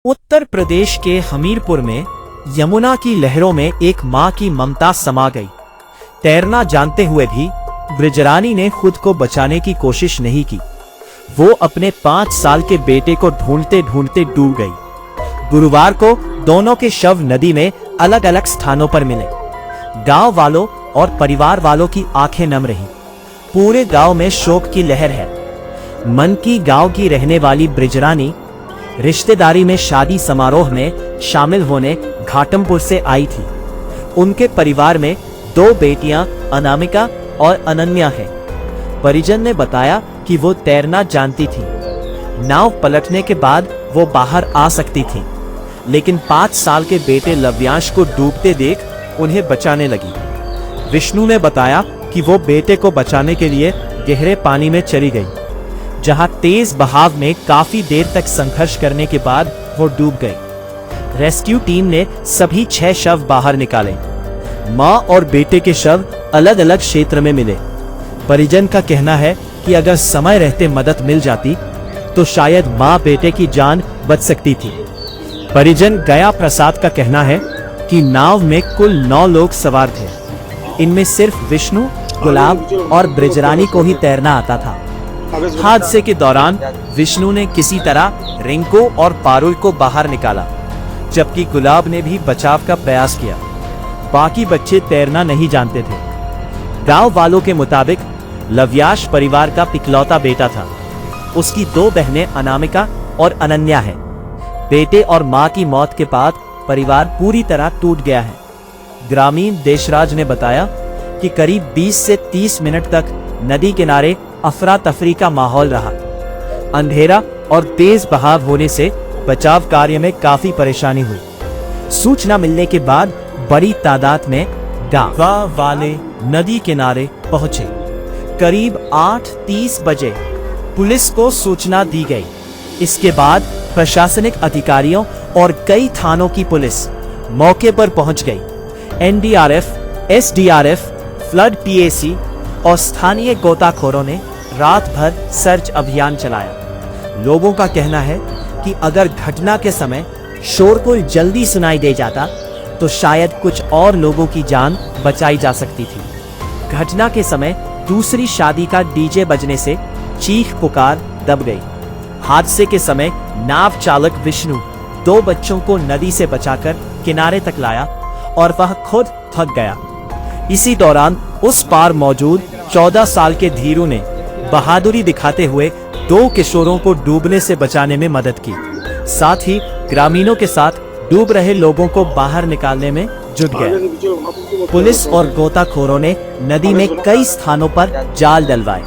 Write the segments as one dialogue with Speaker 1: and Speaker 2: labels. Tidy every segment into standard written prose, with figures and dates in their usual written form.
Speaker 1: उत्तर प्रदेश के हमीरपुर में यमुना की लहरों में एक मां की ममता समा गई। तैरना जानते हुए भी ब्रिजरानी ने खुद को बचाने की कोशिश नहीं की। वो अपने 5 साल के बेटे को ढूंढते ढूंढते डूब गई। गुरुवार को दोनों के शव नदी में अलग अलग स्थानों पर मिले। गांव वालों और परिवार वालों की आंखें नम रहीं। पूरे गांव में शोक की लहर है। मन की गांव की रहने वाली ब्रिजरानी रिश्तेदारी में शादी समारोह में शामिल होने घाटमपुर से आई थी। उनके परिवार में 2 बेटियां अनामिका और अनन्या हैं। परिजन ने बताया कि वो तैरना जानती थी। नाव पलटने के बाद वो बाहर आ सकती थी, लेकिन 5 साल के बेटे लव्यांश को डूबते देख उन्हें बचाने लगी। विष्णु ने बताया कि वो बेटे को बचाने के लिए गहरे पानी में चली गई, जहां तेज बहाव में काफी देर तक संघर्ष करने के बाद वो डूब गई। रेस्क्यू टीम ने सभी 6 शव बाहर निकाले। मां और बेटे के शव अलग अलग क्षेत्र में मिले। परिजन का कहना है कि अगर समय रहते मदद मिल जाती तो शायद मां बेटे की जान बच सकती थी। परिजन गया प्रसाद का कहना है कि नाव में कुल 9 लोग सवार थे। इनमें सिर्फ विष्णु, गुलाब और ब्रिजरानी को ही तैरना आता था। हादसे के दौरान विष्णु ने किसी तरह रिंकू और पारुल को बाहर निकाला, जबकि गुलाब ने भी बचाव का प्रयास किया। बाकी बच्चे तैरना नहीं जानते थे। गांव वालों के मुताबिक लव्यांश परिवार का इकलौता बेटा था। उसकी 2 बहनें अनामिका और अनन्या हैं। बेटे और मां की मौत के बाद परिवार पूरी तरह टूट गया है। ग्रामीण देशराज ने बताया कि करीब 20 से 30 मिनट तक नदी किनारे अफरा तफरी का माहौल रहा। अंधेरा और तेज बहाव होने से बचाव कार्य में काफी परेशानी हुई। सूचना मिलने के बाद बड़ी तादाद में गांव वाले नदी किनारे पहुंचे। करीब 8:30 बजे पुलिस को सूचना दी गई। इसके बाद प्रशासनिक अधिकारियों और कई थानों की पुलिस मौके पर पहुंच गई। एनडीआरएफ, एसडीआरएफ, फ्लड पीएसी और स्थानीय गोताखोरों ने रात भर सर्च अभियान चलाया। लोगों का कहना है कि अगर घटना के समय शोरगुल जल्दी सुनाई दे जाता तो शायद कुछ और लोगों की जान बचाई जा सकती थी। घटना के समय दूसरी शादी का डीजे बजने से चीख पुकार दब गई। हादसे के समय नाव चालक विष्णु 2 बच्चों को नदी से बचाकर किनारे तक लाया और वह खुद थक गया। इसी दौरान उस पार मौजूद 14 साल के धीरू ने बहादुरी दिखाते हुए 2 किशोरों को डूबने से बचाने में मदद की। साथ ही ग्रामीणों के साथ डूब रहे लोगों को बाहर निकालने में जुट गए। पुलिस और गोताखोरों ने नदी में कई स्थानों पर जाल डलवाए।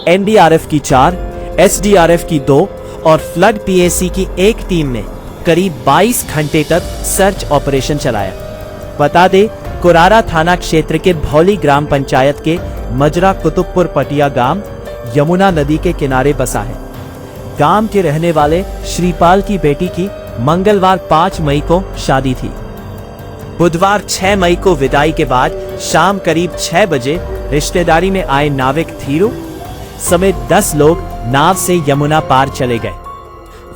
Speaker 1: एनडीआरएफ की 4, एसडीआरएफ की 2 और फ्लड पीएसी की 1 टीम ने करीब 22 घंटे तक सर्च ऑपरेशन चलाया। बता दे, कुरारा थाना क्षेत्र के भौली ग्राम पंचायत के मजरा कुतुबपुर पटिया गांव यमुना नदी के किनारे बसा है। गांव के रहने वाले श्रीपाल की बेटी की मंगलवार 5 मई को शादी थी। बुधवार 6 मई को विदाई के बाद शाम करीब 6 बजे रिश्तेदारी में आए नाविक धीरू समेत 10 लोग नाव से यमुना पार चले गए।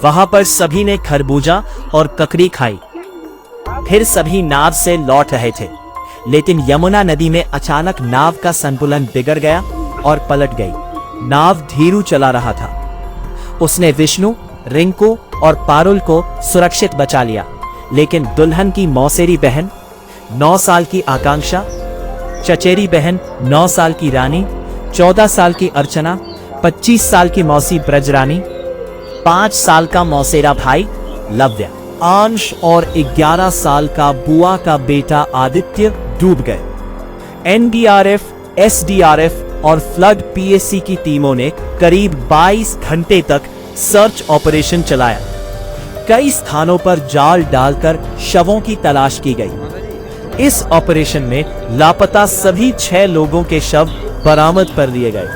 Speaker 1: वहां पर सभी ने खरबूजा और ककड़ी खाई। फिर सभी नाव से लौट रहे थे, लेकिन यमुना नदी में अचानक नाव का संतुलन बिगड़ गया और पलट गई। नाव धीरू चला रहा था। उसने विष्णु, रिंकू और पारुल को सुरक्षित बचा लिया, लेकिन दुल्हन की मौसेरी बहन 9 साल की आकांक्षा, चचेरी बहन 9 साल की रानी, 14 साल की अर्चना, 25 साल की मौसी ब्रजरानी, 5 साल का मौसेरा भाई लव्य अंश और 11 साल का बुआ का बेटा आदित्य डूब गए। एनडीआरएफ, एसडीआरएफ और फ्लड पीएसी की टीमों ने करीब 22 घंटे तक सर्च ऑपरेशन चलाया। कई स्थानों पर जाल डालकर शवों की तलाश की गई। इस ऑपरेशन में लापता सभी 6 लोगों के शव बरामद कर लिए गए।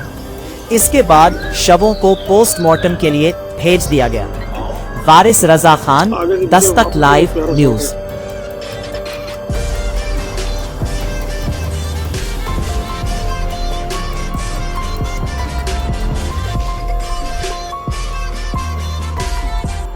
Speaker 1: इसके बाद शवों को पोस्टमार्टम के लिए भेज दिया गया। वारिस रजा खान, दस्तक लाइव न्यूज।